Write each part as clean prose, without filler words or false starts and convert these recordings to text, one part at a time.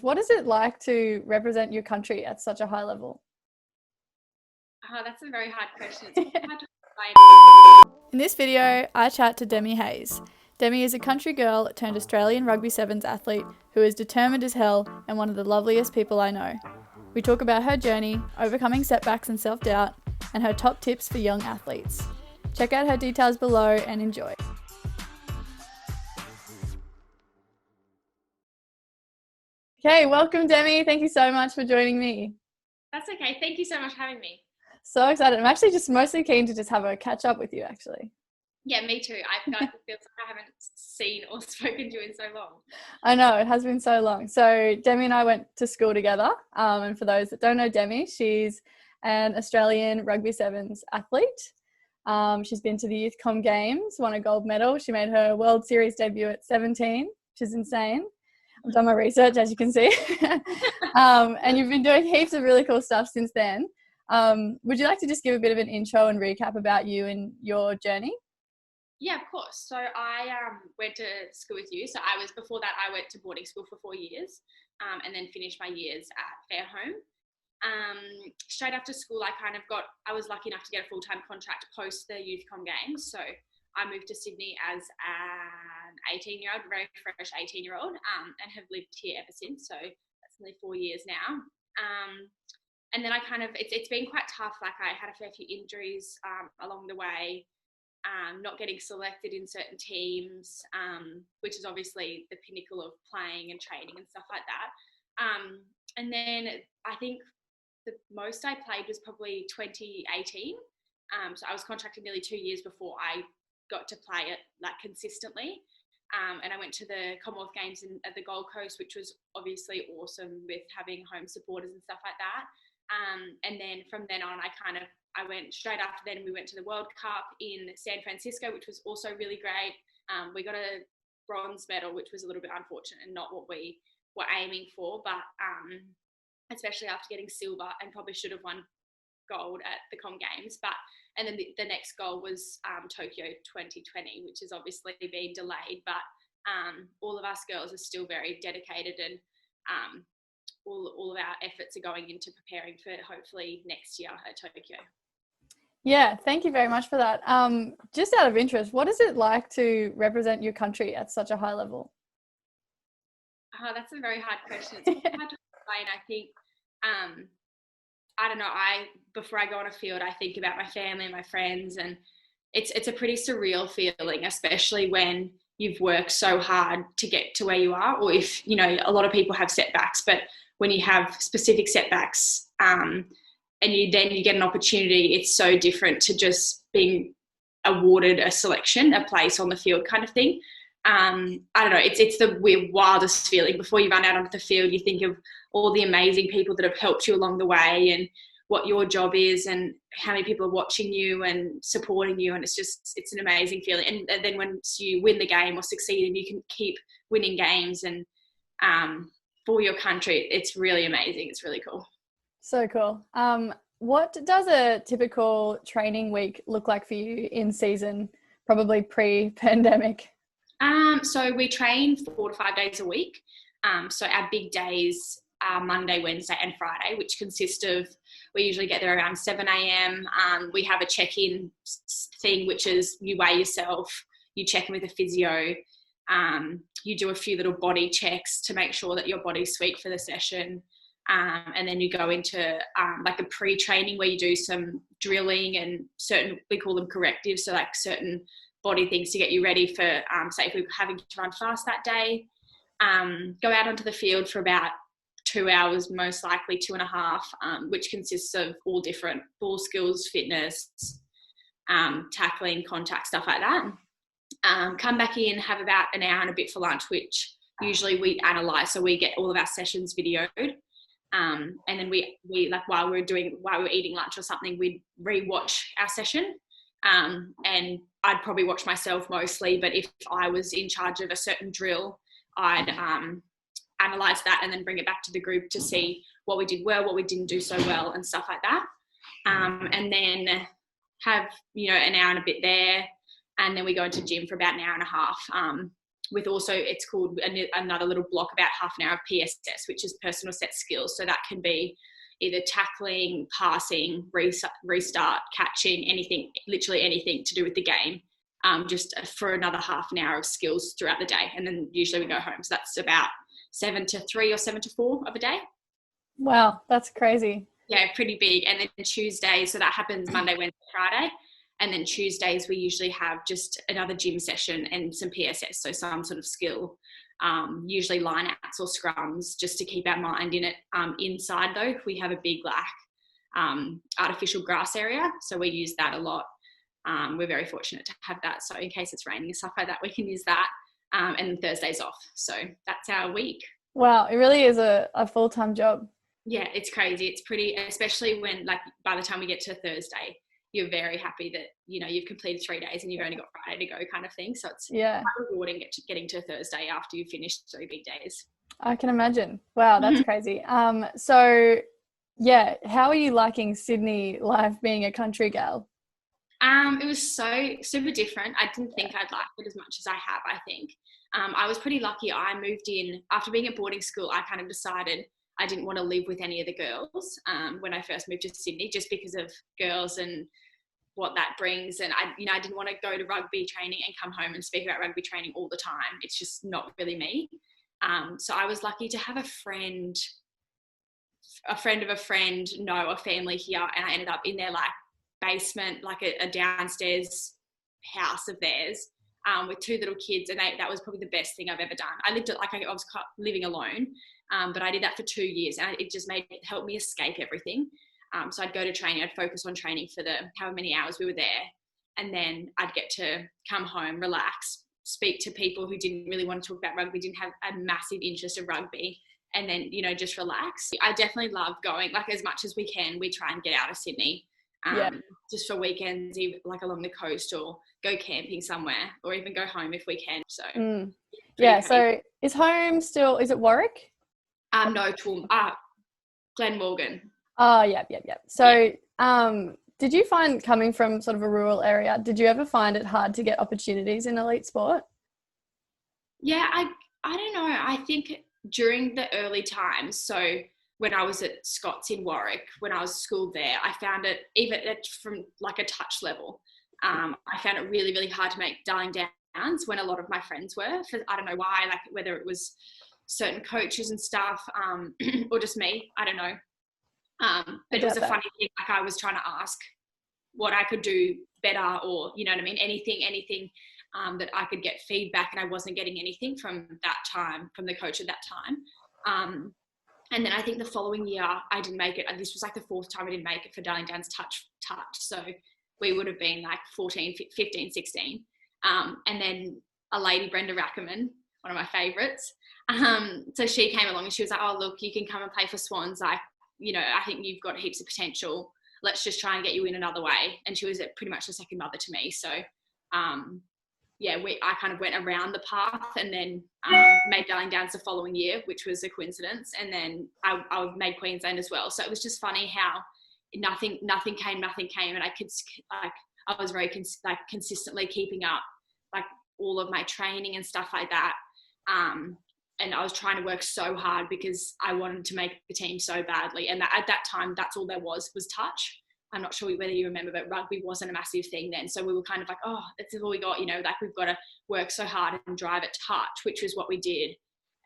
What is it like to represent your country at such a high level? That's a very hard question. It's quite hard to explain. In this video, I chat to Demi Hayes. Demi is a country girl turned Australian rugby sevens athlete who is determined as hell and one of the loveliest people I know. We talk about her journey, overcoming setbacks and self-doubt, and her top tips for young athletes. Check out her details below and enjoy. Okay, welcome Demi. Thank you so much for joining me. That's okay. Thank you so much for having me. So excited. I'm actually just mostly keen to just have a catch up with you actually. Yeah, me too. I feel like I haven't seen or spoken to you in so long. I know, it has been so long. So Demi and I went to school together. And for those that don't know Demi, she's an Australian rugby sevens athlete. She's been to the Youth Com Games, won a gold medal. She made her World Series debut at 17, which is insane. I've done my research, as you can see. And you've been doing heaps of really cool stuff since then. Would you like to just give a bit of an intro and recap about you and your journey? Yeah, of course. So I went to school with you. So before that, I went to boarding school for 4 years and then finished my years at Fairholme. Straight after school, I was lucky enough to get a full-time contract post the Youth Com Games. So I moved to Sydney as an 18-year-old, very fresh 18-year-old, and have lived here ever since. So that's nearly 4 years now. And then it's been quite tough. Like I had a fair few injuries along the way, not getting selected in certain teams, which is obviously the pinnacle of playing and training and stuff like that. And then I think the most I played was probably 2018. So I was contracted nearly 2 years before I got to play it like consistently. And I went to the Commonwealth Games at the Gold Coast, which was obviously awesome with having home supporters and stuff like that. And then from then on, I went straight after then, and we went to the World Cup in San Francisco, which was also really great. We got a bronze medal, which was a little bit unfortunate and not what we were aiming for, but especially after getting silver, and probably should have won gold at the Com Games. And then the next goal was Tokyo 2020, which has obviously been delayed, but all of us girls are still very dedicated, and all of our efforts are going into preparing for hopefully next year at Tokyo. Yeah, thank you very much for that. Just out of interest, what is it like to represent your country at such a high level? That's a very hard question. It's quite hard to explain. I think, I don't know, before I go on a field, I think about my family and my friends, and it's a pretty surreal feeling, especially when you've worked so hard to get to where you are, or if, a lot of people have setbacks, but when you have specific setbacks, and you get an opportunity, it's so different to just being awarded a selection, a place on the field kind of thing. I don't know, it's the wildest feeling. Before you run out onto the field, you think of all the amazing people that have helped you along the way, and what your job is, and how many people are watching you and supporting you, and it's an amazing feeling. And then once you win the game or succeed, and you can keep winning games and for your country, it's really amazing. It's really cool. So cool. What does a typical training week look like for you in season, probably pre-pandemic? So we train 4 to 5 days a week. So our big days are Monday, Wednesday and Friday, which consist of, we usually get there around 7 a.m. We have a check-in thing, which is you weigh yourself, you check in with a physio, you do a few little body checks to make sure that your body's sweet for the session. And then you go into like a pre-training where you do some drilling and we call them correctives, so like certain body things to get you ready for, say if we're having to run fast that day, go out onto the field for about 2 hours, most likely 2.5, which consists of all different ball skills, fitness, tackling, contact, stuff like that. Come back in, have about an hour and a bit for lunch, which usually we analyse, so we get all of our sessions videoed. And then we like while we're eating lunch or something, we'd re-watch our session. And I'd probably watch myself mostly, but if I was in charge of a certain drill, I'd analyse that and then bring it back to the group to see what we did well, what we didn't do so well, and stuff like that. And then have, an hour and a bit there, and then we go into gym for about an hour and a half, with also, it's called another little block, about half an hour of PSS, which is personal set skills. So that can be either tackling, passing, restart, catching, anything, literally anything to do with the game, just for another half an hour of skills throughout the day. And then usually we go home. So that's about 7 to 3 or 7 to 4 of a day. Wow, that's crazy. Yeah, pretty big. And then Tuesdays, so that happens Monday, Wednesday, Friday. And then Tuesdays, we usually have just another gym session and some PSS, so some sort of skill, usually line-outs or scrums, just to keep our mind in it. Inside, though, we have a big, artificial grass area, so we use that a lot. We're very fortunate to have that, so in case it's raining and stuff like that, we can use that. And then Thursday's off, so that's our week. Wow, it really is a full-time job. Yeah, it's crazy. It's pretty, especially when, by the time we get to Thursday, you're very happy that, you've completed 3 days and you've only got Friday to go, kind of thing. So it's quite rewarding getting to Thursday after you've finished 3 big days. I can imagine. Wow, that's crazy. So yeah, how are you liking Sydney life being a country gal? It was so super different. I didn't think I'd like it as much as I have, I think. I was pretty lucky. I moved in after being at boarding school. I kind of decided I didn't want to live with any of the girls when I first moved to Sydney, just because of girls and what that brings. And I didn't want to go to rugby training and come home and speak about rugby training all the time. It's just not really me. So I was lucky to have a friend of a friend know a family here, and I ended up in their basement, a downstairs house of theirs, with 2 little kids, and that was probably the best thing I've ever done. I lived I was living alone, but I did that for 2 years, and it just helped me escape everything. So I'd go to training, I'd focus on training for the however many hours we were there, and then I'd get to come home, relax, speak to people who didn't really want to talk about rugby, didn't have a massive interest in rugby, and then, just relax. I definitely love going, as much as we can, we try and get out of Sydney, just for weekends, even along the coast, or go camping somewhere, or even go home if we can. So so is home still, is it Warwick? No, Glenmorgan. Oh, yeah. So did you find, coming from sort of a rural area, did you ever find it hard to get opportunities in elite sport? Yeah, I don't know. I think during the early times, so when I was at Scott's in Warwick, when I was schooled there, I found it, even from a touch level, I found it really, really hard to make darling downs when a lot of my friends were. I don't know why, whether it was certain coaches and stuff, or just me, I don't know. But it was a funny thing. I was trying to ask what I could do better, or, you know what I mean? Anything that I could get feedback, and I wasn't getting anything from that time, from the coach at that time. And then I think the following year I didn't make it. This was the 4th time I didn't make it for Darling Downs touch. So we would have been 14, 15, 16. And then a lady, Brenda Rackerman, one of my favourites. So she came along and she was like, "Oh, look, you can come and play for Swans. I think you've got heaps of potential. Let's just try and get you in another way." And she was pretty much a second mother to me. So, I kind of went around the path, and then made Darling Downs the following year, which was a coincidence. And then I made Queensland as well. So it was just funny how nothing came, and I was very consistently keeping up all of my training and stuff like that. And I was trying to work so hard because I wanted to make the team so badly. And at that time, that's all there was touch. I'm not sure whether you remember, but rugby wasn't a massive thing then. So we were kind of oh, that's all we got, we've got to work so hard and drive at touch, which was what we did.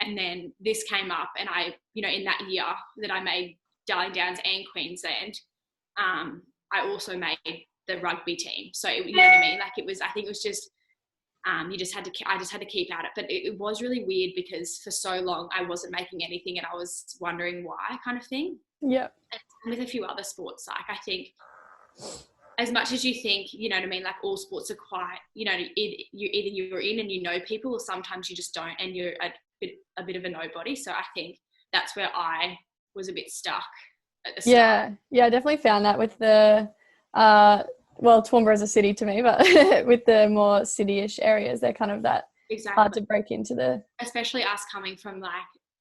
And then this came up, and I, in that year that I made Darling Downs and Queensland, I also made the rugby team. So, you know what I mean? I think it was just, I just had to keep at it. But it was really weird because for so long I wasn't making anything, and I was wondering why, kind of thing. Yeah. And with a few other sports, I think as much as you think, you know what I mean, all sports are quite, either you're in and people, or sometimes you just don't, and you're a bit of a nobody. So I think that's where I was a bit stuck at the start. Yeah, I definitely found that with the Toowoomba is a city to me, but with the more city-ish areas, they're kind of that hard to break into the... Especially us coming from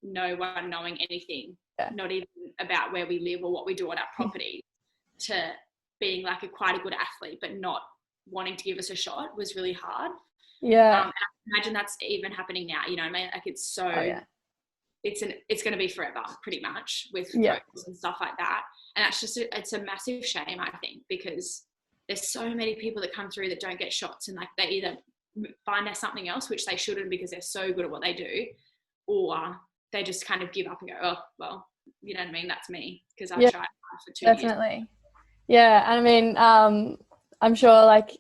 no one knowing anything, not even about where we live or what we do on our property, to being quite a good athlete but not wanting to give us a shot was really hard. Yeah. And I imagine that's even happening now, you know what I mean? Like it's so, Oh yeah. it's going to be forever pretty much with Yeah. coaches and stuff like that. And that's just, it's a massive shame, I think, because there's so many people that come through that don't get shots, and like they either find there's something else, which they shouldn't because they're so good at what they do, or they just kind of give up and go, oh, well, you know what I mean? That's me, because I Yeah, tried for 2 years. definitely. Yeah. And I mean, I'm sure like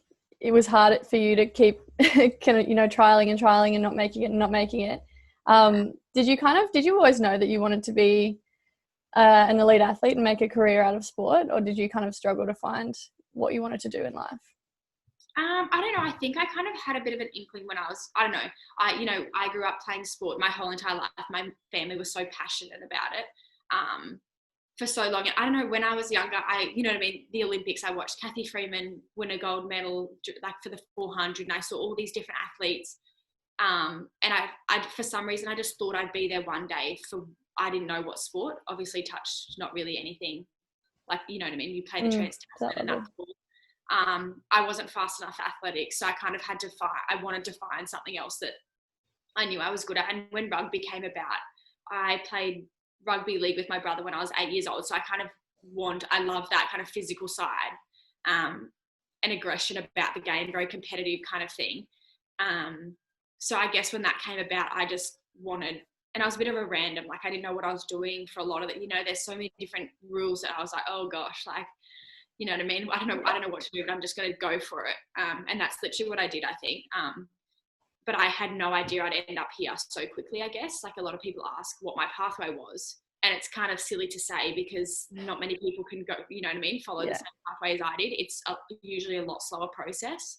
it was hard for you to keep kind of, trialing and not making it and not making it. Did you always know that you wanted to be an elite athlete and make a career out of sport, or did you kind of struggle to find what you wanted to do in life? I don't know. I think I kind of had a bit of an inkling when I don't know. I grew up playing sport my whole entire life. My family was so passionate about it for so long. I don't know, when I was younger, you know what I mean? The Olympics, I watched Kathy Freeman win a gold medal, like for the 400, and I saw all these different athletes. And I for some reason, I just thought I'd be there one day I didn't know what sport, obviously touched not really anything. Like, you know what I mean? You play the trans Tasman and that's all. I wasn't fast enough for athletics, so I kind of I wanted to find something else that I knew I was good at. And when rugby came about, I played rugby league with my brother when I was 8 years old. So I love that kind of physical side, and aggression about the game, very competitive kind of thing. So I guess when that came about, I just wanted, and I was a bit of a random, like I didn't know what I was doing for a lot of it. You know, there's so many different rules that I was like, oh gosh, like, you know what I mean? I don't know what to do, but I'm just going to go for it. And that's literally what I did, I think. But I had no idea I'd end up here so quickly, I guess. Like a lot of people ask what my pathway was. And it's kind of silly to say because not many people can go, you know what I mean, follow the same pathway as I did. It's usually a lot slower process.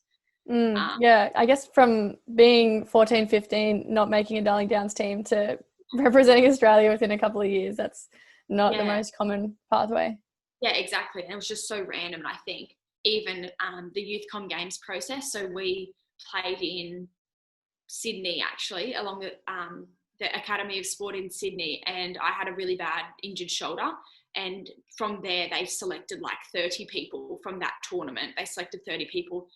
Yeah, I guess from being 14, 15, not making a Darling Downs team to representing Australia within a couple of years, that's not the most common pathway. Yeah, exactly. And it was just so random. And I think even the Youth Com Games process, so we played in Sydney actually, along the Academy of Sport in Sydney, and I had a really bad injured shoulder. And from there, they selected like 30 people from that tournament. They selected 30 people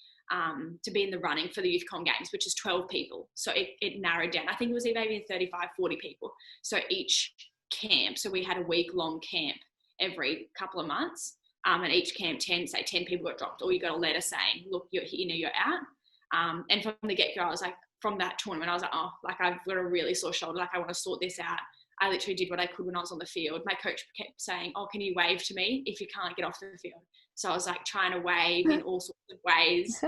to be in the running for the Youth Com Games, which is 12 people. So it narrowed down. I think it was maybe 35, 40 people. So each camp, so we had a week-long camp every couple of months. And each camp, 10 people got dropped, or you got a letter saying, look, you're out. And from the get-go, I was like, from that tournament, I was like, oh, like I've got a really sore shoulder. Like I want to sort this out. I literally did what I could when I was on the field. My coach kept saying, oh, can you wave to me if you can't get off the field? So I was like trying to wave in all sorts of ways.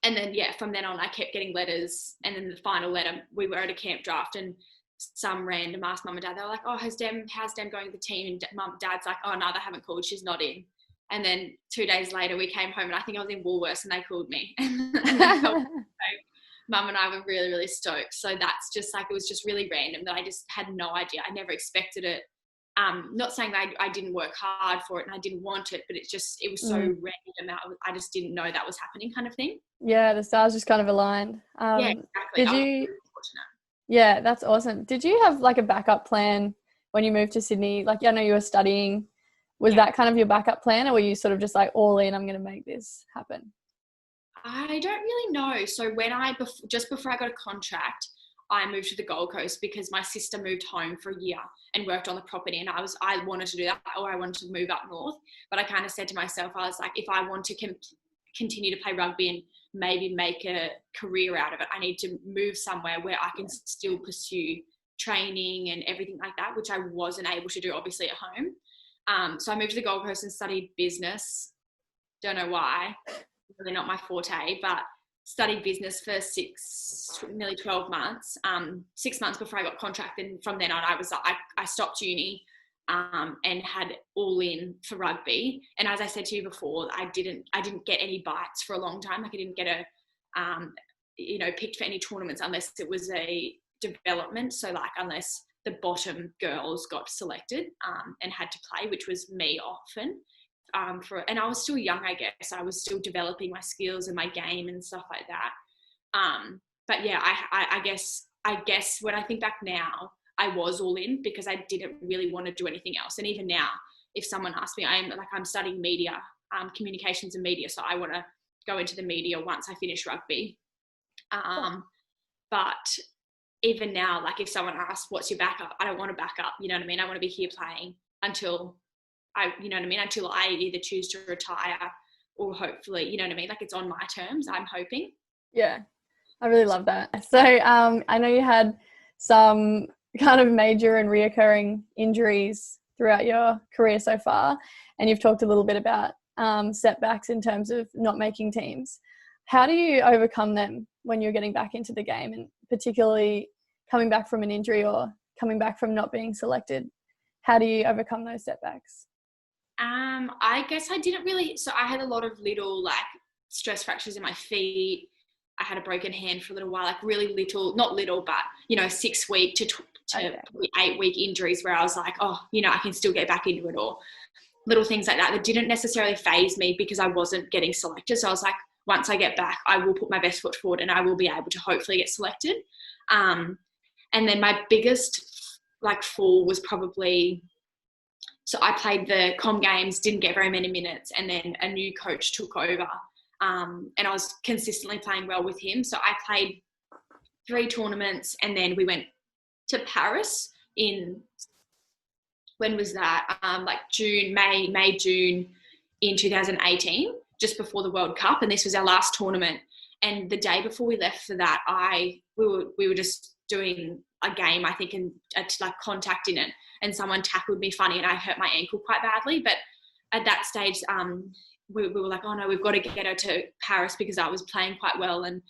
And then, from then on, I kept getting letters. And then the final letter, we were at a camp draft and some random asked mum and dad, they were like, oh, how's Dem going with the team? And dad's like, oh, no, they haven't called. She's not in. And then 2 days later, we came home and I think I was in Woolworths and they called me. Mum and I were really, really stoked. So that's just like, it was just really random that I just had no idea. I never expected it. Not saying that I didn't work hard for it and I didn't want it, but it was so random. I just didn't know that was happening kind of thing. Yeah, the stars just kind of aligned. Yeah, exactly. Yeah, that's awesome. Did you have like a backup plan when you moved to Sydney? Like, I know you were studying. Was that kind of your backup plan, or were you sort of just like all in, I'm going to make this happen? I don't really know. So when just before I got a contract, I moved to the Gold Coast because my sister moved home for a year and worked on the property, and I wanted to do that, or I wanted to move up north. But I kind of said to myself, I was like, if I want to continue to play rugby and maybe make a career out of it, I need to move somewhere where I can still pursue training and everything like that, which I wasn't able to do obviously at home. So I moved to the Gold Coast and studied business. Don't know why. Really not my forte, but studied business for nearly 12 months, 6 months before I got contracted. And from then on, I stopped uni and had all in for rugby. And as I said to you before, I didn't get any bites for a long time. Like I didn't get picked for any tournaments unless it was a development. So like unless the bottom girls got selected and had to play, which was me often. And I was still young, I guess. I was still developing my skills and my game and stuff like that. But yeah, I guess when I think back now, I was all in because I didn't really want to do anything else. And even now, if someone asks me, I'm studying media, communications and media. So I want to go into the media once I finish rugby. But even now, like if someone asks, what's your backup? I don't want to back up. You know what I mean? I want to be here playing until until I either choose to retire or hopefully, you know what I mean? Like it's on my terms, I'm hoping. Yeah, I really love that. So I know you had some kind of major and reoccurring injuries throughout your career so far, and you've talked a little bit about setbacks in terms of not making teams. How do you overcome them when you're getting back into the game, and particularly coming back from an injury or coming back from not being selected? How do you overcome those setbacks? I guess I didn't really, so I had a lot of little like stress fractures in my feet. I had a broken hand for a little while, like really little, not little, but 6 week to Okay. 8 week injuries where I was like, oh, I can still get back into it, or little things like that didn't necessarily faze me because I wasn't getting selected. So I was like, once I get back, I will put my best foot forward and I will be able to hopefully get selected. And then my biggest like fall was probably, so I played the Com Games, didn't get very many minutes, and then a new coach took over. And I was consistently playing well with him. So I played 3 tournaments, and then we went to Paris in, when was that? Like June in 2018, just before the World Cup. And this was our last tournament. And the day before we left for that, we were just doing a game, I think, and like contact in it. And someone tackled me funny and I hurt my ankle quite badly. But at that stage, we were like, oh no, we've got to get her to Paris because I was playing quite well. And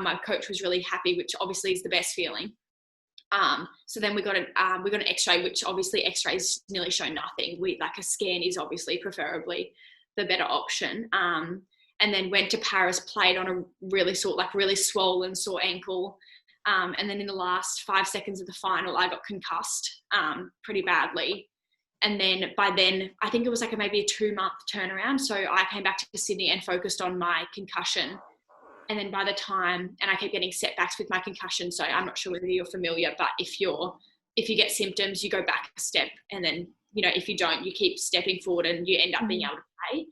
my coach was really happy, which obviously is the best feeling. So then we got an X-ray, which obviously X-rays nearly show nothing. Like a scan is obviously preferably the better option. And then went to Paris, played on a really swollen sore ankle. And then in the last 5 seconds of the final, I got concussed pretty badly. And then by then, I think it was like maybe a 2-month turnaround. So I came back to Sydney and focused on my concussion. And then by the time, and I kept getting setbacks with my concussion. So I'm not sure whether you're familiar, but if you get symptoms, you go back a step. And then, if you don't, you keep stepping forward and you end up being able to play.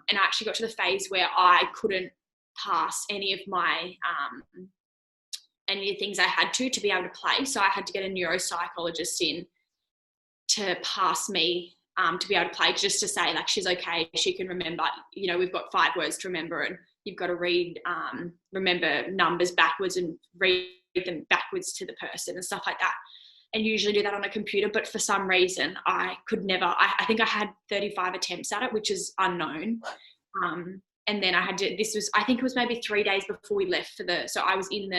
And I actually got to the phase where I couldn't pass any of my, any of the things I had to be able to play. So I had to get a neuropsychologist in to pass me to be able to play, just to say like, she's okay, she can remember, we've got 5 words to remember, and you've got to remember numbers backwards and read them backwards to the person and stuff like that. And usually do that on a computer. But for some reason, I could never, I think I had 35 attempts at it, which is unknown. And then I had to, I think it was maybe 3 days before we left so I was in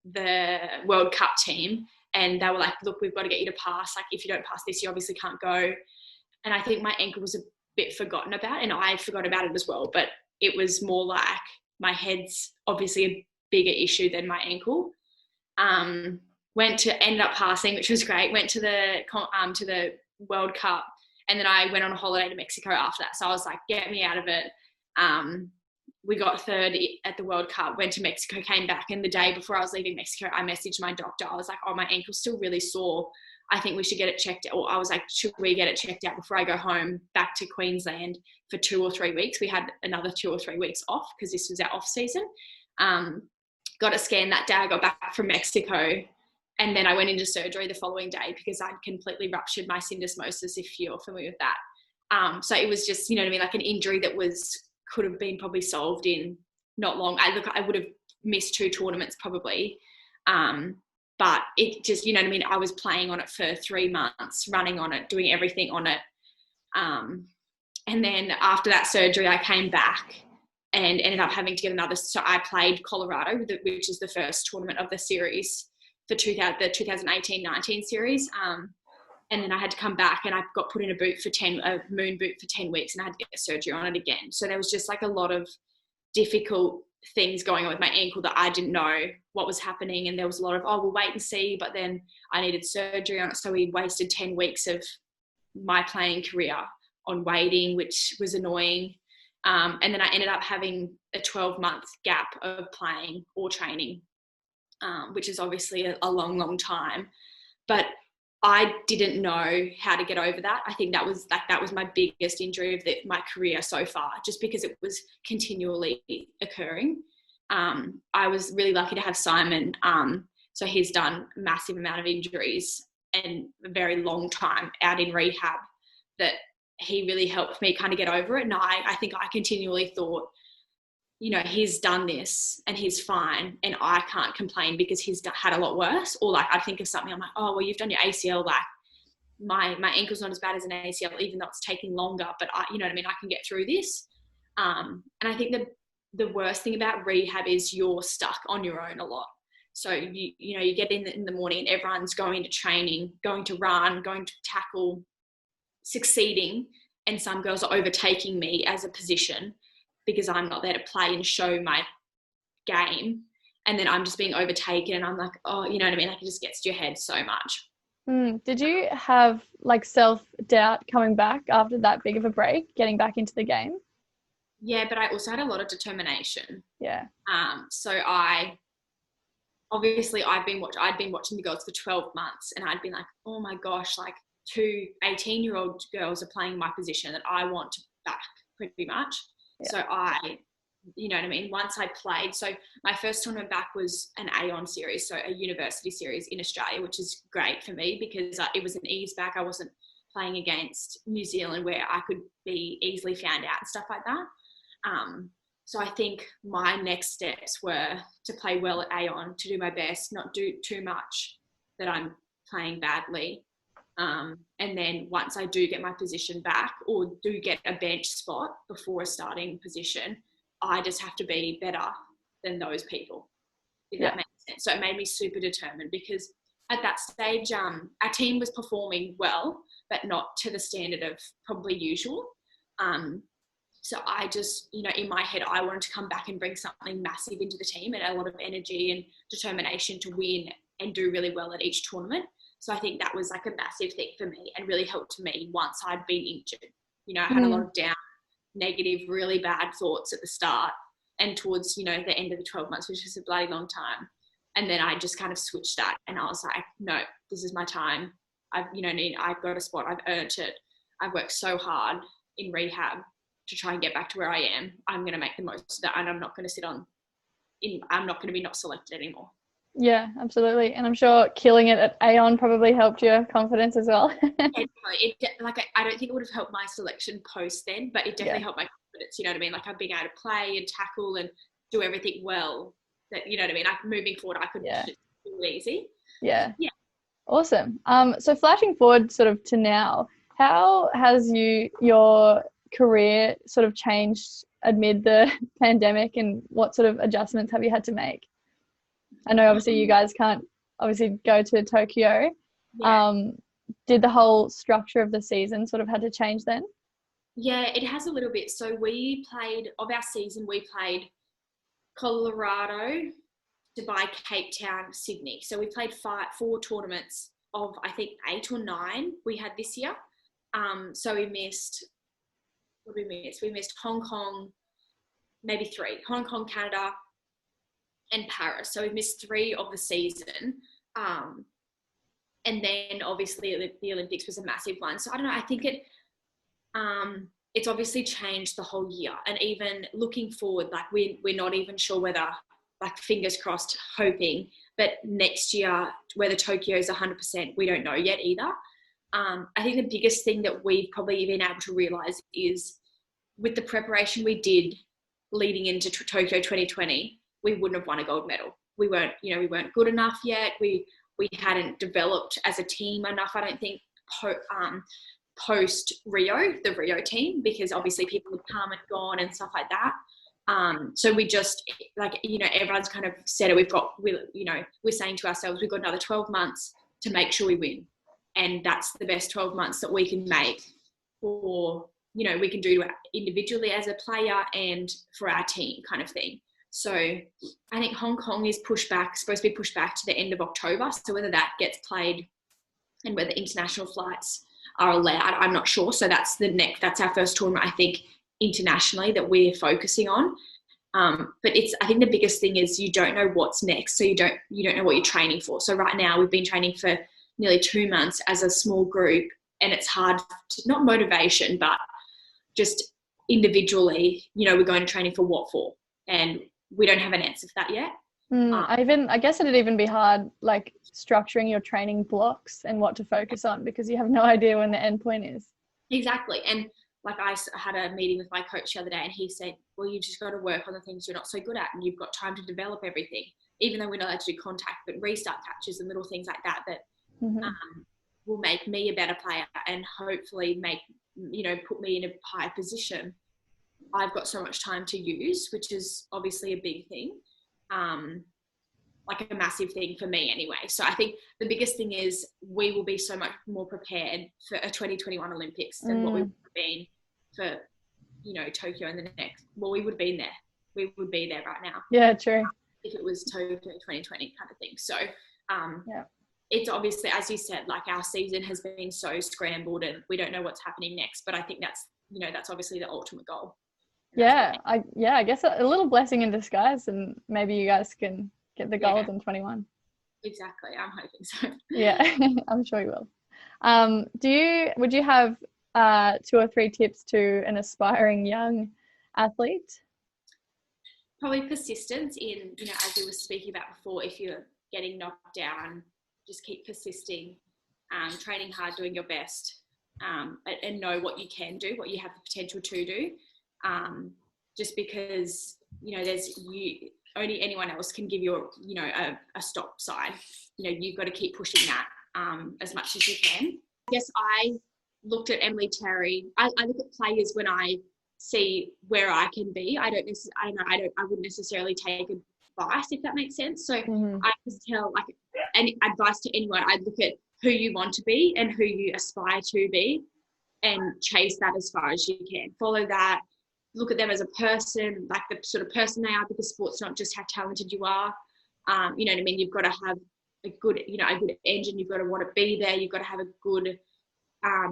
the World Cup team, and they were like, look, we've got to get you to pass. Like, if you don't pass this, you obviously can't go. And I think my ankle was a bit forgotten about, and I forgot about it as well. But it was more like my head's obviously a bigger issue than my ankle. Ended up passing, which was great. Went to the World Cup, and then I went on a holiday to Mexico after that. So I was like, get me out of it. We got 3rd at the World Cup, went to Mexico, came back. And the day before I was leaving Mexico, I messaged my doctor. I was like, oh, my ankle's still really sore. I think we should get it checked out. Or I was like, should we get it checked out before I go home back to Queensland for 2 or 3 weeks? We had another 2 or 3 weeks off because this was our off season. Got a scan that day. I got back from Mexico. And then I went into surgery the following day because I'd completely ruptured my syndesmosis, if you're familiar with that. So it was just, like an injury that could have been probably solved in not long. I would have missed 2 tournaments probably. But it just, I was playing on it for 3 months, running on it, doing everything on it. And then after that surgery, I came back and ended up having to get another. So I played Colorado, which is the first tournament of the series for the 2018-19 series. And then I had to come back, and I got put in a moon boot for 10 weeks, and I had to get surgery on it again. So there was just like a lot of difficult things going on with my ankle that I didn't know what was happening. And there was a lot of, we'll wait and see. But then I needed surgery on it. So we wasted 10 weeks of my playing career on waiting, which was annoying. And then I ended up having a 12-month gap of playing or training, which is obviously a long, long time. But I didn't know how to get over that. I think that was my biggest injury of my career so far, just because it was continually occurring. I was really lucky to have Simon. So he's done a massive amount of injuries and a very long time out in rehab, that he really helped me kind of get over it. And I think I continually thought, you know, he's done this and he's fine, and I can't complain because he's had a lot worse. Or like, I'd think of something, I'm like, oh, well, you've done your ACL, like my ankle's not as bad as an ACL, even though it's taking longer, but you know what I mean? I can get through this. And I think the worst thing about rehab is you're stuck on your own a lot. So you know, you get in the morning and everyone's going to training, going to run, going to tackle, succeeding, and some girls are overtaking me as a position because I'm not there to play and show my game, and then I'm just being overtaken, and I'm like, oh, you know what I mean? Like, it just gets to your head so much. Did you have like self-doubt coming back after that big of a break, getting back into the game? Yeah, but I also had a lot of determination. Yeah. So I'd been watching the girls for 12 months, and I'd been like, oh my gosh, like 2 18-year-old girls are playing my position that I want to back pretty much. Yeah. So you know what I mean? Once I played, so my first tournament back was an AON series, so a university series in Australia, which is great for me because it was an ease back. I wasn't playing against New Zealand where I could be easily found out and stuff like that. So I think my next steps were to play well at AON, to do my best, not do too much that I'm playing badly. And then once I do get my position back or do get a bench spot before a starting position, I just have to be better than those people, if that makes sense. So it made me super determined because at that stage, our team was performing well, but not to the standard of probably usual. So I just, you know, in my head, I wanted to come back and bring something massive into the team and a lot of energy and determination to win and do really well at each tournament. So I think that was like a massive thing for me and really helped me once I'd been injured. You know, I had a lot of down, negative, really bad thoughts at the start and towards, you know, the end of the 12 months, which is a bloody long time. And then I just kind of switched that and I was like, no, this is my time. I've got a spot. I've earned it. I've worked so hard in rehab to try and get back to where I am. I'm going to make the most of that, and I'm not going to I'm not going to be not selected anymore. Yeah, absolutely. And I'm sure killing it at AON probably helped your confidence as well. I don't think it would have helped my selection post then, but it definitely helped my confidence. You know what I mean? Like, I'm being able to play and tackle and do everything well. That, you know what I mean? Like, moving forward, I could just do it easy. Yeah. Awesome. So flashing forward sort of to now, how has your career sort of changed amid the pandemic, and what sort of adjustments have you had to make? I know obviously you guys can't obviously go to Tokyo. Did the whole structure of the season sort of had to change then? Yeah, it has a little bit. So of our season, we played Colorado, Dubai, Cape Town, Sydney. So we played 4 tournaments of, I think, 8 or 9 we had this year. So we missed, what did we miss? We missed Hong Kong, maybe 3. Hong Kong, Canada, and Paris. So we missed 3 of the season. And then obviously the Olympics was a massive one. So I don't know, I think it's obviously changed the whole year. And even looking forward, like we're not even sure whether, like, fingers crossed, hoping, but next year, whether Tokyo is 100%, we don't know yet either. I think the biggest thing that we've probably been able to realise is with the preparation we did leading into Tokyo 2020, we wouldn't have won a gold medal. We weren't good enough yet. We hadn't developed as a team enough, I don't think, post Rio, the Rio team, because obviously people had come and gone and stuff like that. So we just, like, you know, everyone's kind of said it. We're saying to ourselves, we've got another 12 months to make sure we win. And that's the best 12 months that we can make, or, you know, we can do individually as a player and for our team kind of thing. So I think Hong Kong is supposed to be pushed back to the end of October. So whether that gets played and whether international flights are allowed, I'm not sure. So that's our first tournament, I think, internationally that we're focusing on. But I think the biggest thing is you don't know what's next. So you don't know what you're training for. So right now we've been training for nearly 2 months as a small group, and it's hard not motivation, but just individually, you know, we're going to training for what for? And we don't have an answer for that yet. I guess it'd even be hard, like structuring your training blocks and what to focus on, because you have no idea when the end point is. Exactly. And like I had a meeting with my coach the other day, and he said, well, you just got to work on the things you're not so good at, and you've got time to develop everything, even though we're not allowed to do contact, but restart catches and little things like that will make me a better player and hopefully put me in a higher position. I've got so much time to use, which is obviously a big thing, like a massive thing for me anyway. So I think the biggest thing is we will be so much more prepared for a 2021 Olympics than what we would have been for, Tokyo and the next. Well, we would have been there. We would be there right now. Yeah, true. If it was Tokyo 2020 kind of thing. So it's obviously, as you said, like our season has been so scrambled and we don't know what's happening next. But I think that's obviously the ultimate goal. I guess a little blessing in disguise, and maybe you guys can get the gold in 21. Exactly. I'm hoping so. Yeah, I'm sure you will. Would you have 2 or 3 tips to an aspiring young athlete? Probably persistence in, as we were speaking about before, if you're getting knocked down, just keep persisting, training hard, doing your best, and know what you can do, what you have the potential to do. Just because, only anyone else can give you a stop sign. You've got to keep pushing that as much as you can. I guess I looked at Emily Terry. I look at players when I see where I can be. I wouldn't necessarily take advice, if that makes sense. So I just tell, like, any advice to anyone, I'd look at who you want to be and who you aspire to be and chase that as far as you can. Follow that. Look at them as a person, like the sort of person they are, because sport's not just how talented you are. You know what I mean? You've got to have a good engine. You've got to want to be there. You've got to have a good, a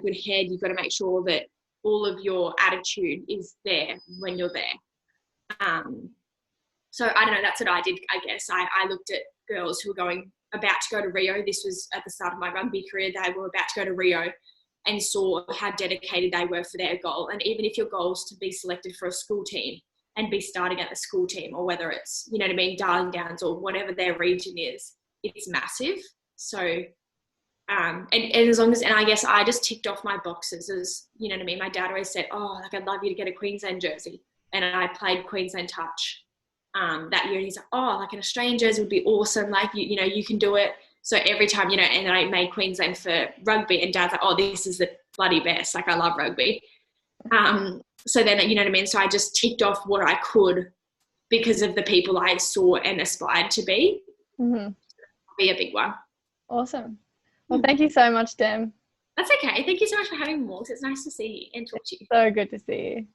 good head. You've got to make sure that all of your attitude is there when you're there. So I don't know, that's what I did, I guess. I looked at girls who were about to go to Rio. This was at the start of my rugby career. They were about to go to Rio, and saw how dedicated they were for their goal. And even if your goal is to be selected for a school team and be starting at the school team, or whether it's, Darling Downs or whatever their region is, it's massive. So, and as long as, and I guess I just ticked off my boxes as, my dad always said, I'd love you to get a Queensland jersey. And I played Queensland touch that year. And he's like, an Australian jersey would be awesome. Like, you can do it. So every time, and I made Queensland for rugby, and Dad's like, this is the bloody best. Like, I love rugby. So then, So I just ticked off what I could because of the people I saw and aspired to be. Be a big one. Awesome. Well, thank you so much, Dem. That's okay. Thank you so much for having me, Morgs. It's nice to see you and talk to you. So good to see you.